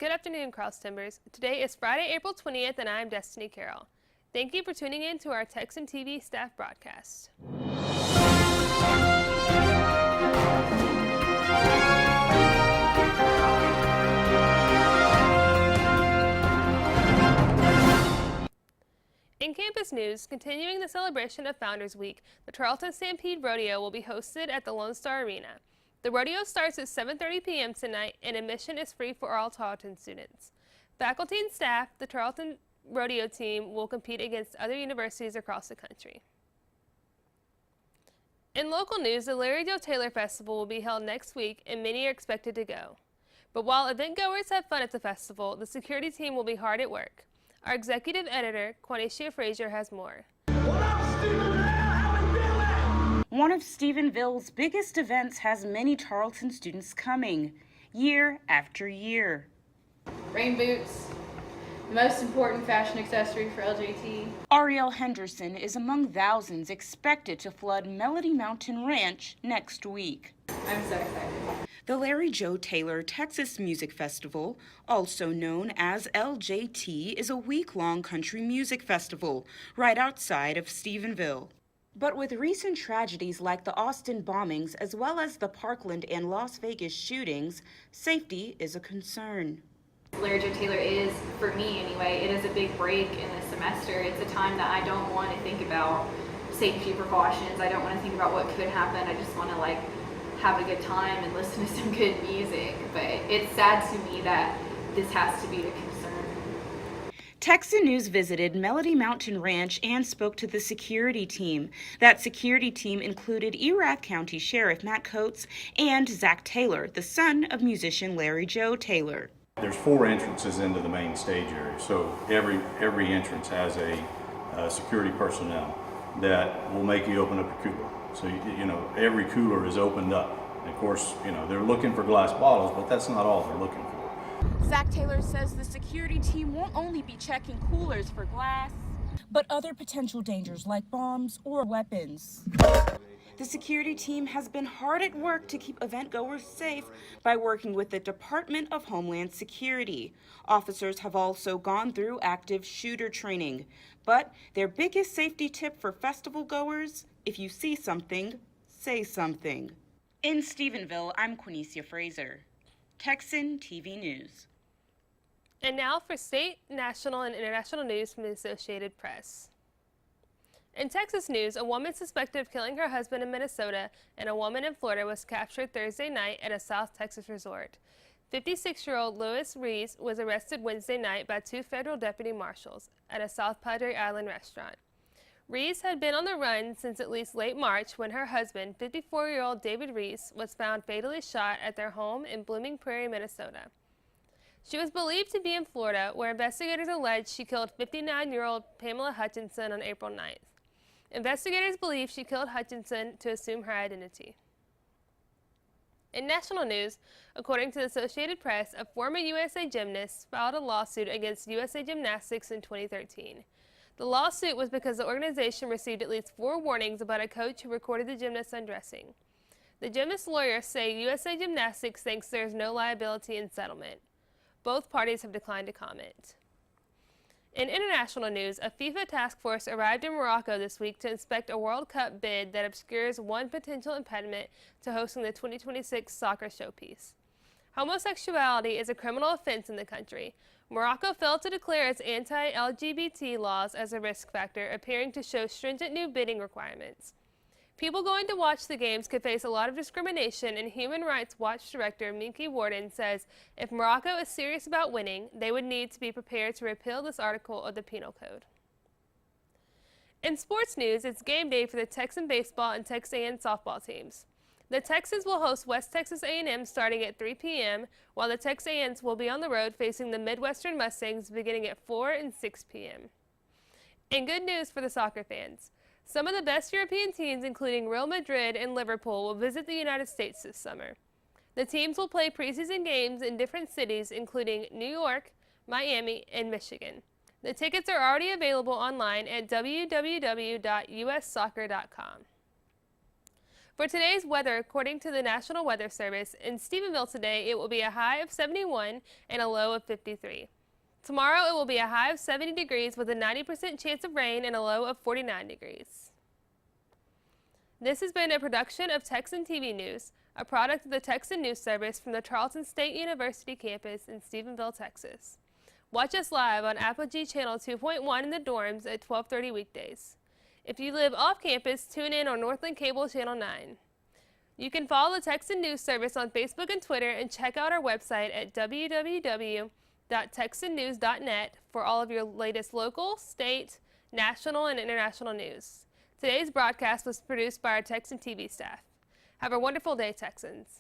Good afternoon, Cross Timbers. Today is Friday, April 20th, and I'm Destiny Carrol. Thank you for tuning in to our Texan TV staff broadcast. In campus news, continuing the celebration of Founders Week, the Tarleton Stampede Rodeo will be hosted at the Lone Star Arena. The rodeo starts at 7:30 p.m. tonight, and admission is free for all Tarleton students. Faculty and staff, the Tarleton Rodeo team will compete against other universities across the country. In local news, the Larry Joe Taylor Festival will be held next week, and many are expected to go. But while event goers have fun at the festival, the security team will be hard at work. Our executive editor, Quanicia Frazier, has more. One of Stephenville's biggest events has many Tarleton students coming, year after year. Rain boots, the most important fashion accessory for LJT. Ariel Henderson is among thousands expected to flood Melody Mountain Ranch next week. I'm so excited. The Larry Joe Taylor Texas Music Festival, also known as LJT, is a week-long country music festival right outside of Stephenville. But with recent tragedies like the Austin bombings as well as the Parkland and Las Vegas shootings, safety is a concern. Larry Joe Taylor is, for me anyway, it is a big break in the semester. It's a time that I don't want to think about safety precautions. I don't want to think about what could happen. I just want to have a good time and listen to some good music. But it's sad to me that this has to be a concern. Texan News visited Melody Mountain Ranch and spoke to the security team. That security team included Erath County Sheriff Matt Coates and Zach Taylor, the son of musician Larry Joe Taylor. There's 4 entrances into the main stage area, so every entrance has a security personnel that will make you open up a cooler. So every cooler is opened up. And of course, they're looking for glass bottles, but that's not all they're looking for. Zach Taylor says the security team won't only be checking coolers for glass, but other potential dangers like bombs or weapons. The security team has been hard at work to keep event goers safe by working with the Department of Homeland Security. Officers have also gone through active shooter training. But their biggest safety tip for festival goers: if you see something, say something. In Stephenville, I'm Quanicia Frazier, Texan TV News. And now for state, national, and international news from the Associated Press. In Texas news, a woman suspected of killing her husband in Minnesota and a woman in Florida was captured Thursday night at a South Texas resort. 56-year-old Louis Rees was arrested Wednesday night by 2 federal deputy marshals at a South Padre Island restaurant. Rees had been on the run since at least late March when her husband, 54-year-old David Rees, was found fatally shot at their home in Blooming Prairie, Minnesota. She was believed to be in Florida, where investigators allege she killed 59-year-old Pamela Hutchinson on April 9th. Investigators believe she killed Hutchinson to assume her identity. In national news, according to the Associated Press, a former USA gymnast filed a lawsuit against USA Gymnastics in 2013. The lawsuit was because the organization received at least 4 warnings about a coach who recorded the gymnast undressing. The gymnast lawyers say USA Gymnastics thinks there is no liability in settlement. Both parties have declined to comment. In international news, a FIFA task force arrived in Morocco this week to inspect a World Cup bid that obscures one potential impediment to hosting the 2026 soccer showpiece. Homosexuality is a criminal offense in the country. Morocco failed to declare its anti-LGBT laws as a risk factor, appearing to show stringent new bidding requirements. People going to watch the games could face a lot of discrimination, and Human Rights Watch Director Minky Warden says if Morocco is serious about winning, they would need to be prepared to repeal this article of the Penal Code. In sports news, it's game day for the Texan baseball and Texas A&M softball teams. The Texans will host West Texas A&M starting at 3 p.m., while the Texans will be on the road facing the Midwestern Mustangs beginning at 4 and 6 p.m. And good news for the soccer fans. Some of the best European teams, including Real Madrid and Liverpool, will visit the United States this summer. The teams will play preseason games in different cities, including New York, Miami, and Michigan. The tickets are already available online at www.ussoccer.com. For today's weather, according to the National Weather Service, in Stephenville today it will be a high of 71 and a low of 53. Tomorrow it will be a high of 70 degrees with a 90% chance of rain and a low of 49 degrees. This has been a production of Texan TV News, a product of the Texan News Service from the Charleston State University campus in Stephenville, Texas. Watch us live on Apogee Channel 2.1 in the dorms at 12:30 weekdays. If you live off campus, tune in on Northland Cable Channel 9. You can follow the Texan News Service on Facebook and Twitter and check out our website at www.texannews.net for all of your latest local, state, national, and international news. Today's broadcast was produced by our Texan TV staff. Have a wonderful day, Texans.